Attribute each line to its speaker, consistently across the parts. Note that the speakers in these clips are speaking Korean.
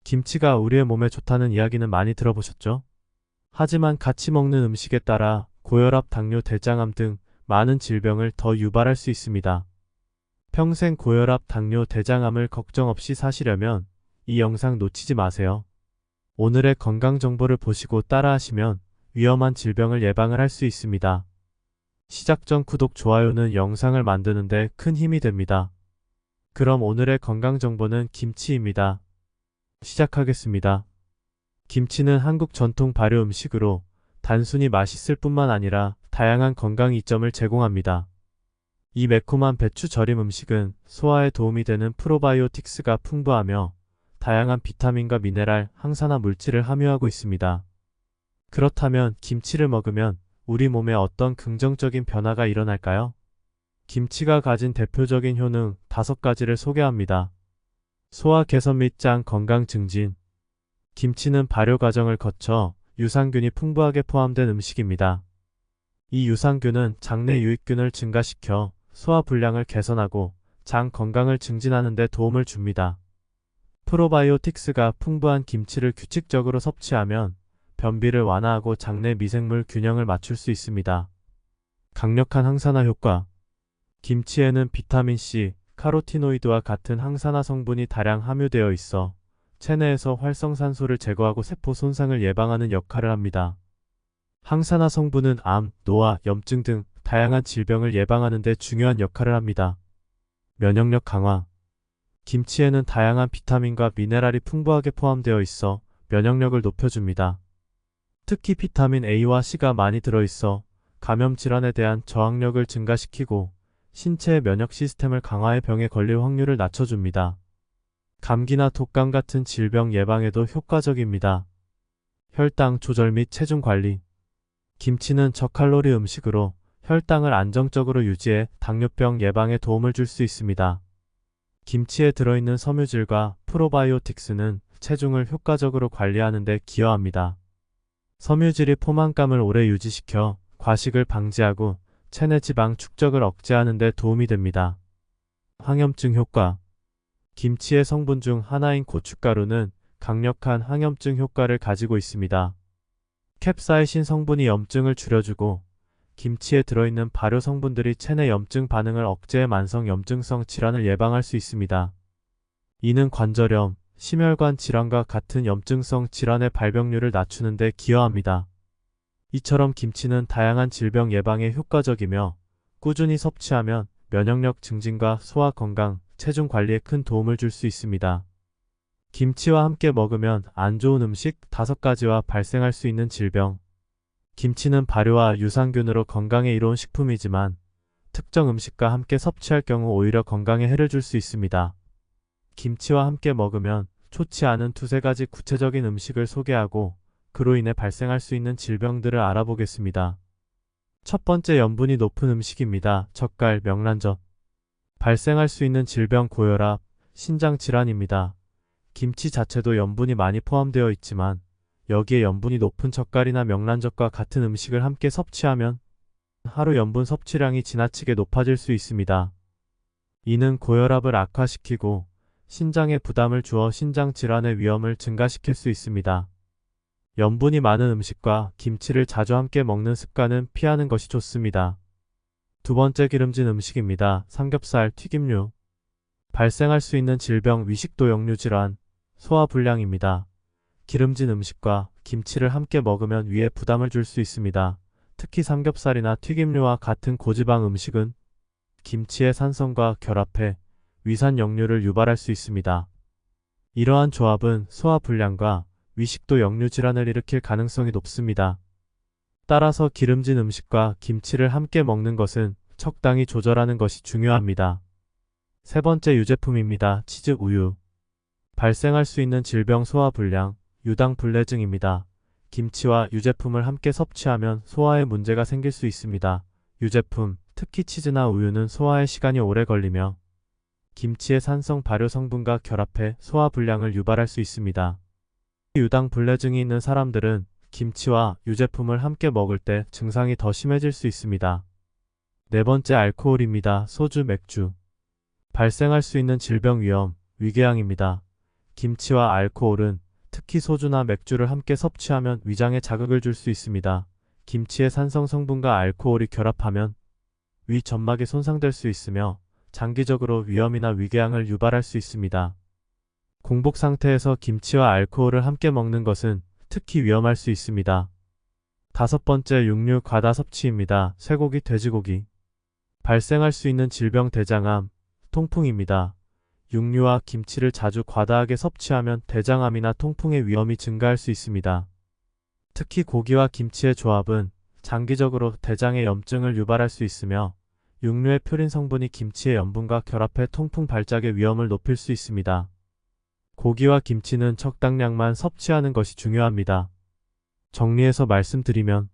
Speaker 1: 김치가 우리의 몸에 좋다는 이야기는 많이 들어보셨죠? 하지만 같이 먹는 음식에 따라 고혈압, 당뇨, 대장암 등 많은 질병을 더 유발할 수 있습니다. 평생 고혈압, 당뇨, 대장암을 걱정 없이 사시려면 이 영상 놓치지 마세요. 오늘의 건강 정보를 보시고 따라하시면 위험한 질병을 예방을 할 수 있습니다. 시작 전 구독, 좋아요는 영상을 만드는데 큰 힘이 됩니다. 그럼 오늘의 건강 정보는 김치입니다. 시작하겠습니다. 김치는 한국 전통 발효 음식으로 단순히 맛있을 뿐만 아니라 다양한 건강 이점을 제공합니다. 이 매콤한 배추 절임 음식은 소화에 도움이 되는 프로바이오틱스가 풍부하며 다양한 비타민과 미네랄, 항산화 물질을 함유하고 있습니다. 그렇다면 김치를 먹으면 우리 몸에 어떤 긍정적인 변화가 일어날까요? 김치가 가진 대표적인 효능 5가지를 소개합니다. 소화 개선 및 장 건강 증진. 김치는 발효 과정을 거쳐 유산균이 풍부하게 포함된 음식입니다. 이 유산균은 장내 유익균을 증가시켜 소화 불량을 개선하고 장 건강을 증진하는 데 도움을 줍니다. 프로바이오틱스가 풍부한 김치를 규칙적으로 섭취하면 변비를 완화하고 장내 미생물 균형을 맞출 수 있습니다. 강력한 항산화 효과. 김치에는 비타민C, 카로티노이드와 같은 항산화 성분이 다량 함유되어 있어 체내에서 활성산소를 제거하고 세포 손상을 예방하는 역할을 합니다. 항산화 성분은 암, 노화, 염증 등 다양한 질병을 예방하는 데 중요한 역할을 합니다. 면역력 강화. 김치에는 다양한 비타민과 미네랄이 풍부하게 포함되어 있어 면역력을 높여줍니다. 특히 비타민 A와 C가 많이 들어있어 감염 질환에 대한 저항력을 증가시키고 신체의 면역 시스템을 강화해 병에 걸릴 확률을 낮춰줍니다. 감기나 독감 같은 질병 예방에도 효과적입니다. 혈당 조절 및 체중 관리. 김치는 저칼로리 음식으로 혈당을 안정적으로 유지해 당뇨병 예방에 도움을 줄 수 있습니다. 김치에 들어있는 섬유질과 프로바이오틱스는 체중을 효과적으로 관리하는 데 기여합니다. 섬유질이 포만감을 오래 유지시켜 과식을 방지하고 체내 지방 축적을 억제하는 데 도움이 됩니다. 항염증 효과. 김치의 성분 중 하나인 고춧가루는 강력한 항염증 효과를 가지고 있습니다. 캡사이신 성분이 염증을 줄여주고 김치에 들어있는 발효 성분들이 체내 염증 반응을 억제해 만성 염증성 질환을 예방할 수 있습니다. 이는 관절염, 심혈관 질환과 같은 염증성 질환의 발병률을 낮추는 데 기여합니다. 이처럼 김치는 다양한 질병 예방에 효과적이며 꾸준히 섭취하면 면역력 증진과 소화 건강, 체중 관리에 큰 도움을 줄 수 있습니다. 김치와 함께 먹으면 안 좋은 음식 5가지와 발생할 수 있는 질병. 김치는 발효와 유산균으로 건강에 이로운 식품이지만 특정 음식과 함께 섭취할 경우 오히려 건강에 해를 줄 수 있습니다. 김치와 함께 먹으면 좋지 않은 2-3가지 구체적인 음식을 소개하고 그로 인해 발생할 수 있는 질병들을 알아보겠습니다. 첫 번째, 염분이 높은 음식입니다. 젓갈, 명란젓. 발생할 수 있는 질병 고혈압, 신장질환입니다. 김치 자체도 염분이 많이 포함되어 있지만 여기에 염분이 높은 젓갈이나 명란젓과 같은 음식을 함께 섭취하면 하루 염분 섭취량이 지나치게 높아질 수 있습니다. 이는 고혈압을 악화시키고 신장에 부담을 주어 신장질환의 위험을 증가시킬 수 있습니다. 염분이 많은 음식과 김치를 자주 함께 먹는 습관은 피하는 것이 좋습니다. 두 번째, 기름진 음식입니다. 삼겹살, 튀김류. 발생할 수 있는 질병 위식도 역류 질환, 소화불량입니다. 기름진 음식과 김치를 함께 먹으면 위에 부담을 줄 수 있습니다. 특히 삼겹살이나 튀김류와 같은 고지방 음식은 김치의 산성과 결합해 위산 역류를 유발할 수 있습니다. 이러한 조합은 소화불량과 위식도 역류 질환을 일으킬 가능성이 높습니다. 따라서 기름진 음식과 김치를 함께 먹는 것은 적당히 조절하는 것이 중요합니다. 세 번째, 유제품입니다. 치즈, 우유. 발생할 수 있는 질병 소화불량, 유당불내증입니다. 김치와 유제품을 함께 섭취하면 소화에 문제가 생길 수 있습니다. 유제품, 특히 치즈나 우유는 소화에 시간이 오래 걸리며 김치의 산성 발효 성분과 결합해 소화불량을 유발할 수 있습니다. 유당불내증이 있는 사람들은 김치와 유제품을 함께 먹을 때 증상이 더 심해질 수 있습니다. 네 번째, 알코올입니다. 소주, 맥주. 발생할 수 있는 질병 위험, 위궤양입니다. 김치와 알코올은 특히 소주나 맥주를 함께 섭취하면 위장에 자극을 줄 수 있습니다. 김치의 산성 성분과 알코올이 결합하면 위 점막이 손상될 수 있으며 장기적으로 위염이나 위궤양을 유발할 수 있습니다. 공복 상태에서 김치와 알코올을 함께 먹는 것은 특히 위험할 수 있습니다. 다섯 번째, 육류 과다 섭취입니다. 쇠고기, 돼지고기. 발생할 수 있는 질병 대장암, 통풍입니다. 육류와 김치를 자주 과다하게 섭취하면 대장암이나 통풍의 위험이 증가할 수 있습니다. 특히 고기와 김치의 조합은 장기적으로 대장의 염증을 유발할 수 있으며 육류의 퓨린 성분이 김치의 염분과 결합해 통풍 발작의 위험을 높일 수 있습니다. 고기와 김치는 적당량만 섭취하는 것이 중요합니다. 정리해서 말씀드리면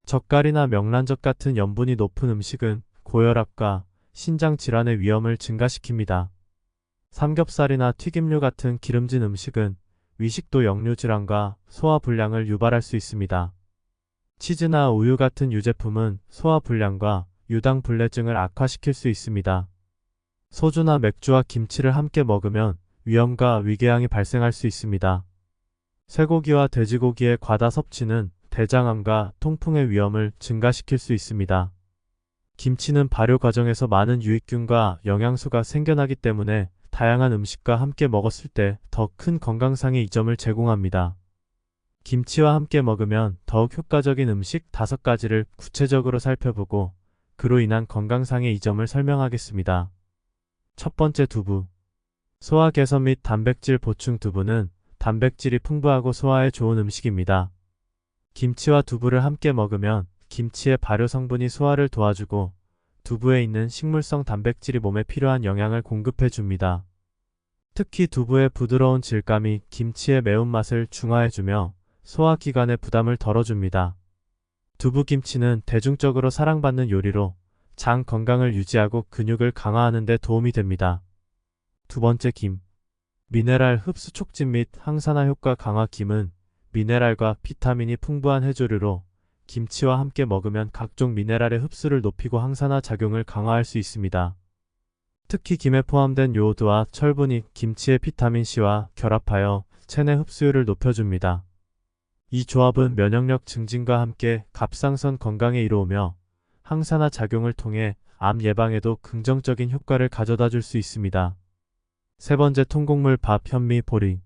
Speaker 1: 젓갈이나 명란젓 같은 염분이 높은 음식은 고혈압과 신장 질환의 위험을 증가시킵니다. 삼겹살이나 튀김류 같은 기름진 음식은 위식도 역류 질환과 소화불량을 유발할 수 있습니다. 치즈나 우유 같은 유제품은 소화불량과 유당불내증을 악화시킬 수 있습니다. 소주나 맥주와 김치를 함께 먹으면 위염과 위궤양이 발생할 수 있습니다. 쇠고기와 돼지고기의 과다 섭취는 대장암과 통풍의 위험을 증가시킬 수 있습니다. 김치는 발효 과정에서 많은 유익균과 영양소가 생겨나기 때문에 다양한 음식과 함께 먹었을 때 더 큰 건강상의 이점을 제공합니다. 김치와 함께 먹으면 더욱 효과적인 음식 5가지를 구체적으로 살펴보고 그로 인한 건강상의 이점을 설명하겠습니다. 첫 번째, 두부. 소화 개선 및 단백질 보충. 두부는 단백질이 풍부하고 소화에 좋은 음식입니다. 김치와 두부를 함께 먹으면 김치의 발효 성분이 소화를 도와주고 두부에 있는 식물성 단백질이 몸에 필요한 영양을 공급해 줍니다. 특히 두부의 부드러운 질감이 김치의 매운맛을 중화해주며 소화기관의 부담을 덜어줍니다. 두부김치는 대중적으로 사랑받는 요리로 장 건강을 유지하고 근육을 강화하는 데 도움이 됩니다. 두 번째, 김. 미네랄 흡수 촉진 및 항산화 효과 강화. 김은 미네랄과 비타민이 풍부한 해조류로 김치와 함께 먹으면 각종 미네랄의 흡수를 높이고 항산화 작용을 강화할 수 있습니다. 특히 김에 포함된 요오드와 철분이 김치의 비타민C와 결합하여 체내 흡수율을 높여줍니다. 이 조합은 면역력 증진과 함께 갑상선 건강에 이로우며 항산화 작용을 통해 암 예방에도 긍정적인 효과를 가져다 줄 수 있습니다. 세 번째, 통곡물 밥. 현미, 보리.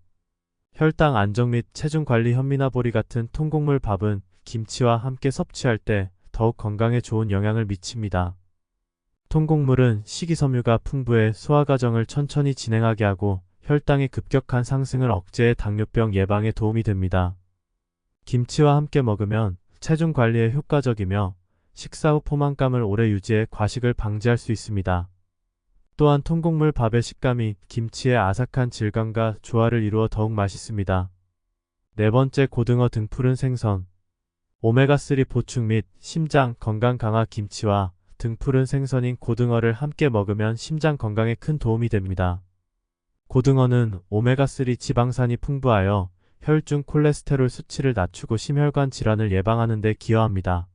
Speaker 1: 혈당 안정 및 체중 관리. 현미나 보리 같은 통곡물 밥은 김치와 함께 섭취할 때 더욱 건강에 좋은 영향을 미칩니다. 통곡물은 식이섬유가 풍부해 소화 과정을 천천히 진행하게 하고 혈당의 급격한 상승을 억제해 당뇨병 예방에 도움이 됩니다. 김치와 함께 먹으면 체중 관리에 효과적이며 식사 후 포만감을 오래 유지해 과식을 방지할 수 있습니다. 또한 통곡물 밥의 식감이 김치의 아삭한 질감과 조화를 이루어 더욱 맛있습니다. 네 번째, 고등어 등 푸른 생선. 오메가3 보충 및 심장 건강 강화. 김치와 등 푸른 생선인 고등어를 함께 먹으면 심장 건강에 큰 도움이 됩니다. 고등어는 오메가3 지방산이 풍부하여 혈중 콜레스테롤 수치를 낮추고 심혈관 질환을 예방하는 데 기여합니다.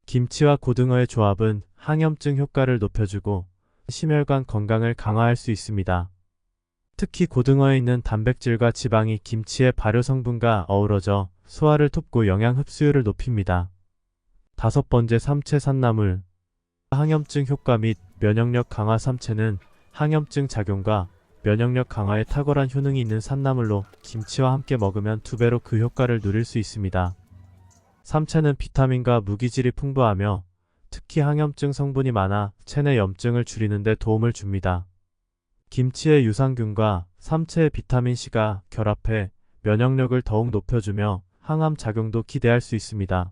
Speaker 1: 김치와 고등어의 조합은 항염증 효과를 높여주고 심혈관 건강을 강화할 수 있습니다. 특히 고등어에 있는 단백질과 지방이 김치의 발효 성분과 어우러져 소화를 돕고 영양 흡수율을 높입니다. 다섯 번째, 삼채, 산나물. 항염증 효과 및 면역력 강화. 삼채는 항염증 작용과 면역력 강화에 탁월한 효능이 있는 산나물로 김치와 함께 먹으면 2배로 그 효과를 누릴 수 있습니다. 삼채는 비타민과 무기질이 풍부하며 특히 항염증 성분이 많아 체내 염증을 줄이는 데 도움을 줍니다. 김치의 유산균과 삼채의 비타민C가 결합해 면역력을 더욱 높여주며 항암 작용도 기대할 수 있습니다.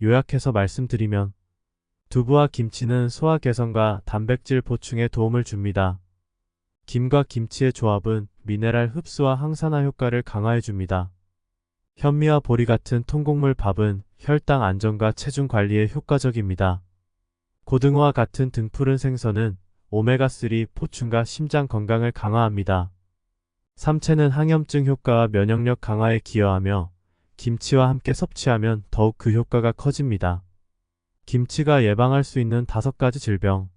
Speaker 1: 요약해서 말씀드리면 두부와 김치는 소화 개선과 단백질 보충에 도움을 줍니다. 김과 김치의 조합은 미네랄 흡수와 항산화 효과를 강화해 줍니다. 현미와 보리 같은 통곡물 밥은 혈당 안정과 체중 관리에 효과적입니다. 고등어와 같은 등푸른 생선은 오메가3 보충과 심장 건강을 강화합니다. 삼채는 항염증 효과와 면역력 강화에 기여하며 김치와 함께 섭취하면 더욱 그 효과가 커집니다. 김치가 예방할 수 있는 5가지 질병.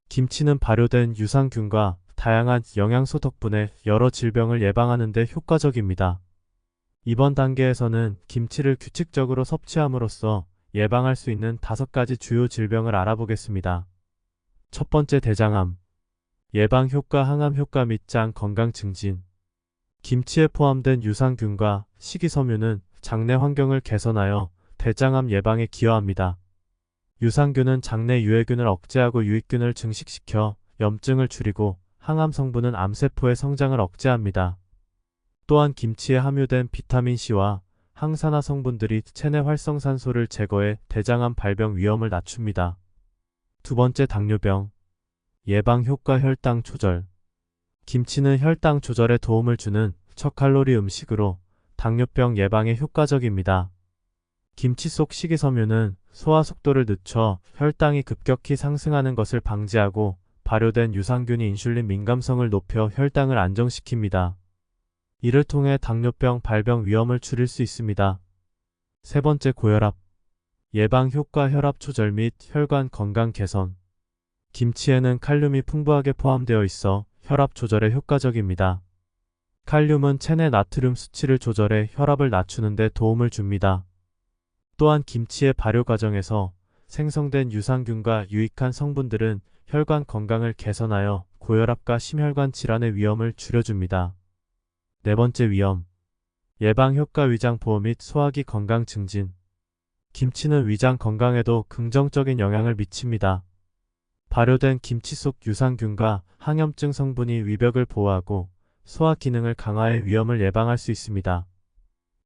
Speaker 1: 김치는 발효된 유산균과 다양한 영양소 덕분에 여러 질병을 예방하는 데 효과적입니다. 이번 단계에서는 김치를 규칙적으로 섭취함으로써 예방할 수 있는 5가지 주요 질병을 알아보겠습니다. 첫 번째, 대장암. 예방 효과, 항암 효과 및 장 건강 증진. 김치에 포함된 유산균과 식이섬유는 장내 환경을 개선하여 대장암 예방에 기여합니다. 유산균은 장내 유해균을 억제하고 유익균을 증식시켜 염증을 줄이고, 항암 성분은 암세포의 성장을 억제합니다. 또한 김치에 함유된 비타민C와 항산화 성분들이 체내 활성산소를 제거해 대장암 발병 위험을 낮춥니다. 두 번째, 당뇨병. 예방 효과, 혈당 조절. 김치는 혈당 조절에 도움을 주는 저칼로리 음식으로 당뇨병 예방에 효과적입니다. 김치 속 식이섬유는 소화 속도를 늦춰 혈당이 급격히 상승하는 것을 방지하고, 발효된 유산균이 인슐린 민감성을 높여 혈당을 안정시킵니다. 이를 통해 당뇨병 발병 위험을 줄일 수 있습니다. 세 번째, 고혈압. 예방 효과, 혈압 조절 및 혈관 건강 개선. 김치에는 칼륨이 풍부하게 포함되어 있어 혈압 조절에 효과적입니다. 칼륨은 체내 나트륨 수치를 조절해 혈압을 낮추는 데 도움을 줍니다. 또한 김치의 발효 과정에서 생성된 유산균과 유익한 성분들은 혈관 건강을 개선하여 고혈압과 심혈관 질환의 위험을 줄여줍니다. 네 번째, 위염. 예방 효과, 위장 보호 및 소화기 건강 증진. 김치는 위장 건강에도 긍정적인 영향을 미칩니다. 발효된 김치 속 유산균과 항염증 성분이 위벽을 보호하고 소화 기능을 강화해 위염을 예방할 수 있습니다.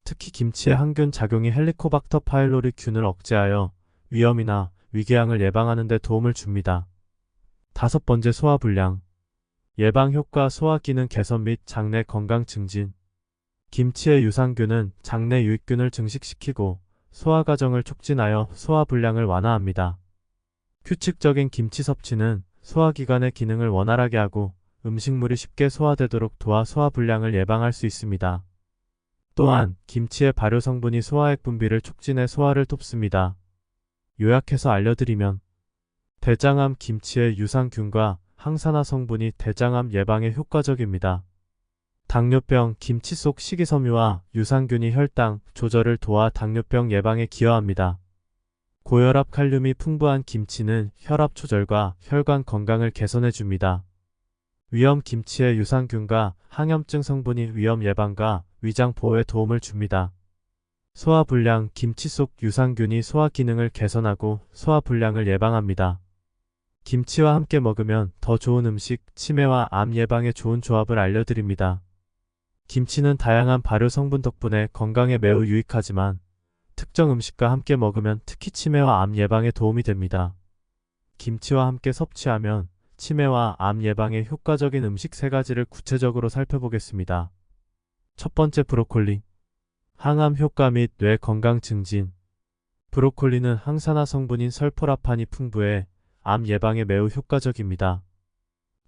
Speaker 1: 특히 김치의 항균 작용이 헬리코박터 파일로리 균을 억제하여 위염이나 위궤양을 예방하는 데 도움을 줍니다. 다섯 번째, 소화불량. 예방 효과, 소화 기능 개선 및 장내 건강 증진. 김치의 유산균은 장내 유익균을 증식시키고 소화 과정을 촉진하여 소화불량을 완화합니다. 규칙적인 김치 섭취는 소화기관의 기능을 원활하게 하고 음식물이 쉽게 소화되도록 도와 소화불량을 예방할 수 있습니다. 또한 김치의 발효 성분이 소화액 분비를 촉진해 소화를 돕습니다. 요약해서 알려드리면, 대장암. 김치의 유산균과 항산화 성분이 대장암 예방에 효과적입니다. 당뇨병. 김치 속 식이섬유와 유산균이 혈당 조절을 도와 당뇨병 예방에 기여합니다. 고혈압. 칼륨이 풍부한 김치는 혈압 조절과 혈관 건강을 개선해줍니다. 위염. 김치의 유산균과 항염증 성분이 위염 예방과 위장 보호에 도움을 줍니다. 소화불량. 김치 속 유산균이 소화 기능을 개선하고 소화불량을 예방합니다. 김치와 함께 먹으면 더 좋은 음식, 치매와 암 예방에 좋은 조합을 알려드립니다. 김치는 다양한 발효 성분 덕분에 건강에 매우 유익하지만 특정 음식과 함께 먹으면 특히 치매와 암 예방에 도움이 됩니다. 김치와 함께 섭취하면 치매와 암 예방에 효과적인 음식 3가지를 구체적으로 살펴보겠습니다. 첫 번째, 브로콜리. 항암 효과 및 뇌 건강 증진. 브로콜리는 항산화 성분인 설포라판이 풍부해 암 예방에 매우 효과적입니다.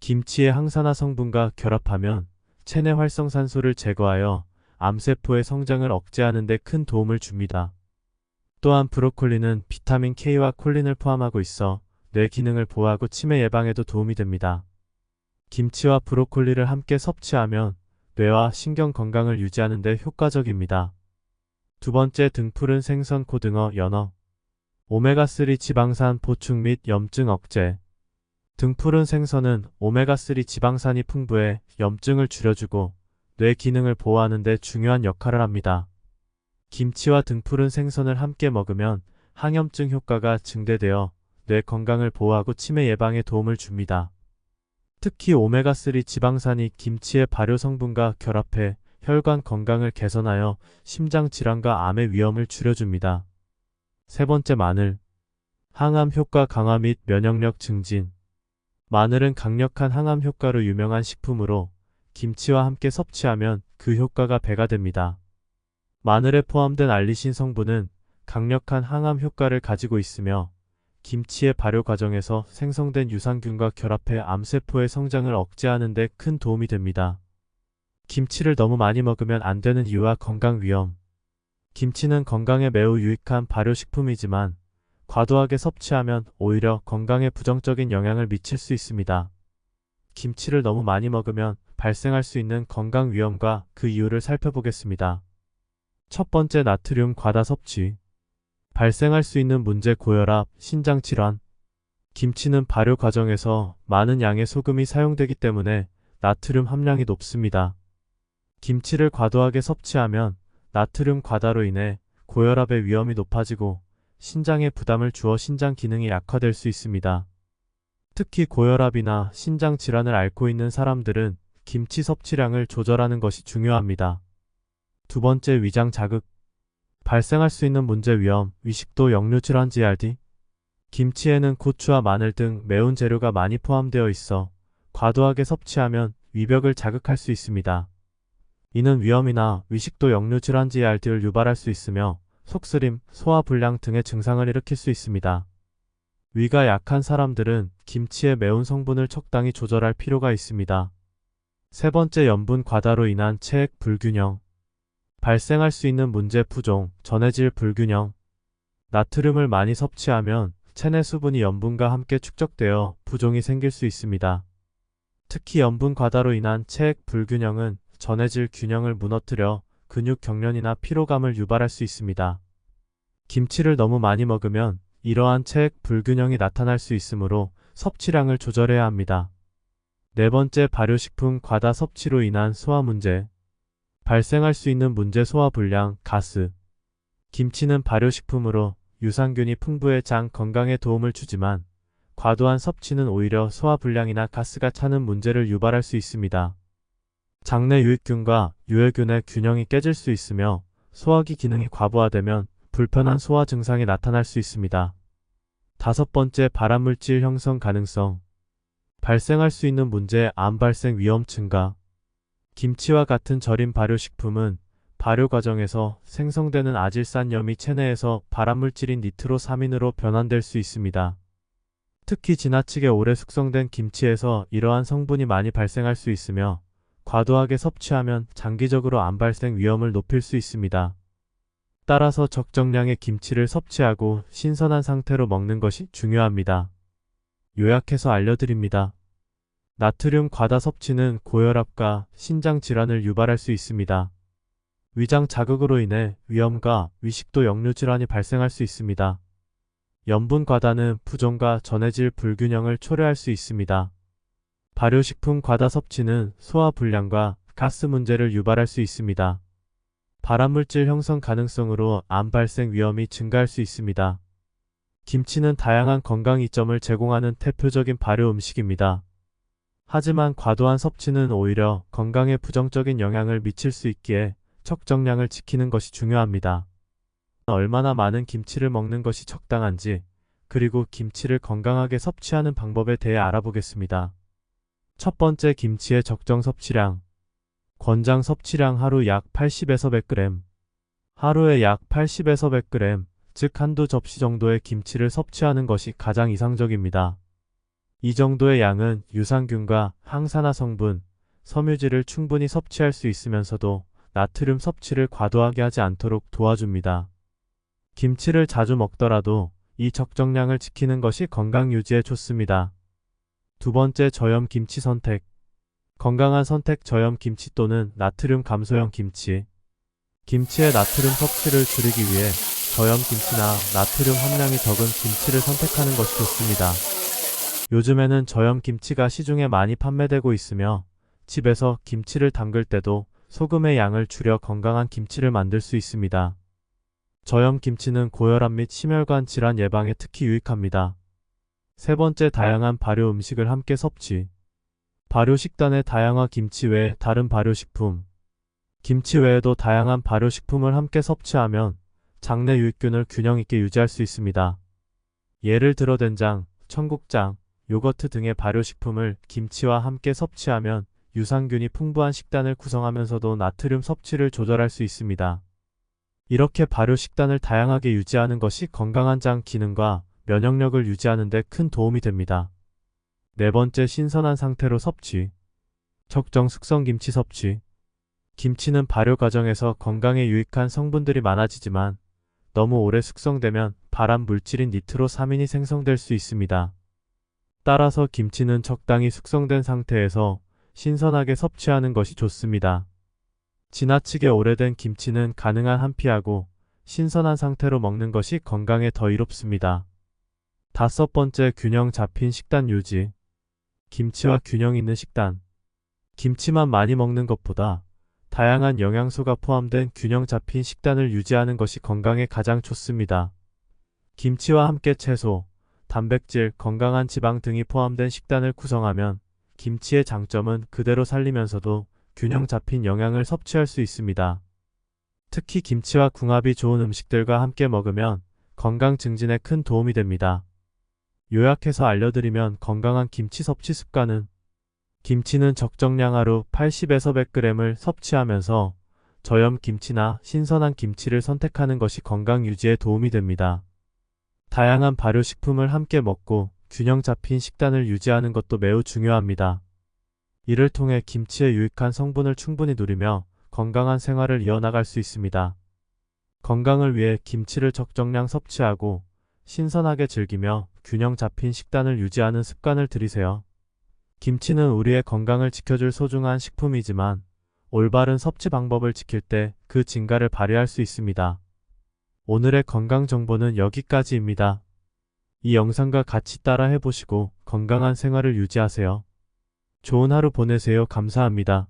Speaker 1: 김치의 항산화 성분과 결합하면 체내 활성산소를 제거하여 암세포의 성장을 억제하는 데 큰 도움을 줍니다. 또한 브로콜리는 비타민 K와 콜린을 포함하고 있어 뇌 기능을 보호하고 치매 예방에도 도움이 됩니다. 김치와 브로콜리를 함께 섭취하면 뇌와 신경 건강을 유지하는 데 효과적입니다. 두 번째, 등푸른 생선, 고등어, 연어. 오메가3 지방산 보충 및 염증 억제. 등푸른 생선은 오메가3 지방산이 풍부해 염증을 줄여주고 뇌 기능을 보호하는 데 중요한 역할을 합니다. 김치와 등푸른 생선을 함께 먹으면 항염증 효과가 증대되어 뇌 건강을 보호하고 치매 예방에 도움을 줍니다. 특히 오메가3 지방산이 김치의 발효 성분과 결합해 혈관 건강을 개선하여 심장 질환과 암의 위험을 줄여줍니다. 세 번째, 마늘. 항암 효과 강화 및 면역력 증진. 마늘은 강력한 항암 효과로 유명한 식품으로 김치와 함께 섭취하면 그 효과가 배가 됩니다. 마늘에 포함된 알리신 성분은 강력한 항암 효과를 가지고 있으며 김치의 발효 과정에서 생성된 유산균과 결합해 암세포의 성장을 억제하는 데 큰 도움이 됩니다. 김치를 너무 많이 먹으면 안 되는 이유와 건강 위험. 김치는 건강에 매우 유익한 발효식품이지만 과도하게 섭취하면 오히려 건강에 부정적인 영향을 미칠 수 있습니다. 김치를 너무 많이 먹으면 발생할 수 있는 건강 위험과 그 이유를 살펴보겠습니다. 첫 번째, 나트륨 과다 섭취. 발생할 수 있는 문제: 고혈압, 신장 질환. 김치는 발효 과정에서 많은 양의 소금이 사용되기 때문에 나트륨 함량이 높습니다. 김치를 과도하게 섭취하면 나트륨 과다로 인해 고혈압의 위험이 높아지고 신장에 부담을 주어 신장 기능이 약화될 수 있습니다. 특히 고혈압이나 신장 질환을 앓고 있는 사람들은 김치 섭취량을 조절하는 것이 중요합니다. 두 번째, 위장 자극. 발생할 수 있는 문제: 위염, 위식도, 역류 질환, GERD. 김치에는 고추와 마늘 등 매운 재료가 많이 포함되어 있어 과도하게 섭취하면 위벽을 자극할 수 있습니다. 이는 위염이나 위식도, 역류 질환, GERD를 유발할 수 있으며 속쓰림, 소화불량 등의 증상을 일으킬 수 있습니다. 위가 약한 사람들은 김치의 매운 성분을 적당히 조절할 필요가 있습니다. 세 번째, 염분 과다로 인한 체액 불균형. 발생할 수 있는 문제: 부종, 전해질 불균형. 나트륨을 많이 섭취하면 체내 수분이 염분과 함께 축적되어 부종이 생길 수 있습니다. 특히 염분 과다로 인한 체액 불균형은 전해질 균형을 무너뜨려 근육 경련이나 피로감을 유발할 수 있습니다. 김치를 너무 많이 먹으면 이러한 체액 불균형이 나타날 수 있으므로 섭취량을 조절해야 합니다. 네 번째, 발효식품 과다 섭취로 인한 소화 문제. 발생할 수 있는 문제: 소화불량, 가스. 김치는 발효식품으로 유산균이 풍부해 장 건강에 도움을 주지만 과도한 섭취는 오히려 소화불량이나 가스가 차는 문제를 유발할 수 있습니다. 장내 유익균과 유해균의 균형이 깨질 수 있으며 소화기 기능이 과부하되면 불편한 소화 증상이 나타날 수 있습니다. 다섯 번째, 발암물질 형성 가능성. 발생할 수 있는 문제: 암 발생 위험 증가. 김치와 같은 절임 발효식품은 발효 과정에서 생성되는 아질산염이 체내에서 발암물질인 니트로사민으로 변환될 수 있습니다. 특히 지나치게 오래 숙성된 김치에서 이러한 성분이 많이 발생할 수 있으며 과도하게 섭취하면 장기적으로 암 발생 위험을 높일 수 있습니다. 따라서 적정량의 김치를 섭취하고 신선한 상태로 먹는 것이 중요합니다. 요약해서 알려드립니다. 나트륨 과다 섭취는 고혈압과 신장 질환을 유발할 수 있습니다. 위장 자극으로 인해 위염과 위식도, 역류 질환이 발생할 수 있습니다. 염분 과다는 부종과 전해질 불균형을 초래할 수 있습니다. 발효식품 과다 섭취는 소화불량과 가스 문제를 유발할 수 있습니다. 발암물질 형성 가능성으로 암 발생 위험이 증가할 수 있습니다. 김치는 다양한 건강 이점을 제공하는 대표적인 발효 음식입니다. 하지만 과도한 섭취는 오히려 건강에 부정적인 영향을 미칠 수 있기에 적정량을 지키는 것이 중요합니다. 얼마나 많은 김치를 먹는 것이 적당한지, 그리고 김치를 건강하게 섭취하는 방법에 대해 알아보겠습니다. 첫 번째, 김치의 적정 섭취량. 권장 섭취량 하루 약 80에서 100g. 하루에 약 80에서 100g, 즉 한두 접시 정도의 김치를 섭취하는 것이 가장 이상적입니다. 이 정도의 양은 유산균과 항산화 성분, 섬유질을 충분히 섭취할 수 있으면서도 나트륨 섭취를 과도하게 하지 않도록 도와줍니다. 김치를 자주 먹더라도 이 적정량을 지키는 것이 건강 유지에 좋습니다. 두 번째, 저염 김치 선택. 건강한 선택: 저염 김치 또는 나트륨 감소형 김치. 김치의 나트륨 섭취를 줄이기 위해 저염 김치나 나트륨 함량이 적은 김치를 선택하는 것이 좋습니다. 요즘에는 저염 김치가 시중에 많이 판매되고 있으며 집에서 김치를 담글 때도 소금의 양을 줄여 건강한 김치를 만들 수 있습니다. 저염 김치는 고혈압 및 심혈관 질환 예방에 특히 유익합니다. 세 번째, 다양한 발효 음식을 함께 섭취. 발효 식단의 다양화. 김치 외에 다른 발효식품. 김치 외에도 다양한 발효식품을 함께 섭취하면 장내 유익균을 균형 있게 유지할 수 있습니다. 예를 들어 된장, 청국장, 요거트 등의 발효식품을 김치와 함께 섭취하면 유산균이 풍부한 식단을 구성하면서도 나트륨 섭취를 조절할 수 있습니다. 이렇게 발효 식단을 다양하게 유지하는 것이 건강한 장 기능과 면역력을 유지하는 데 큰 도움이 됩니다. 네 번째, 신선한 상태로 섭취. 적정 숙성 김치 섭취. 김치는 발효 과정에서 건강에 유익한 성분들이 많아지지만 너무 오래 숙성되면 발암 물질인 니트로사민이 생성될 수 있습니다. 따라서 김치는 적당히 숙성된 상태에서 신선하게 섭취하는 것이 좋습니다. 지나치게 오래된 김치는 가능한 한 피하고 신선한 상태로 먹는 것이 건강에 더 이롭습니다. 5번째, 균형 잡힌 식단 유지. 김치와 균형 있는 식단. 김치만 많이 먹는 것보다 다양한 영양소가 포함된 균형 잡힌 식단을 유지하는 것이 건강에 가장 좋습니다. 김치와 함께 채소, 단백질, 건강한 지방 등이 포함된 식단을 구성하면 김치의 장점은 그대로 살리면서도 균형 잡힌 영양을 섭취할 수 있습니다. 특히 김치와 궁합이 좋은 음식들과 함께 먹으면 건강 증진에 큰 도움이 됩니다. 요약해서 알려드리면 건강한 김치 섭취 습관은 김치는 적정량 하루 80에서 100g을 섭취하면서 저염 김치나 신선한 김치를 선택하는 것이 건강 유지에 도움이 됩니다. 다양한 발효식품을 함께 먹고 균형 잡힌 식단을 유지하는 것도 매우 중요합니다. 이를 통해 김치의 유익한 성분을 충분히 누리며 건강한 생활을 이어나갈 수 있습니다. 건강을 위해 김치를 적정량 섭취하고 신선하게 즐기며 균형 잡힌 식단을 유지하는 습관을 들이세요. 김치는 우리의 건강을 지켜줄 소중한 식품이지만 올바른 섭취 방법을 지킬 때 그 진가를 발휘할 수 있습니다. 오늘의 건강 정보는 여기까지입니다. 이 영상과 같이 따라 해보시고 건강한 생활을 유지하세요. 좋은 하루 보내세요. 감사합니다.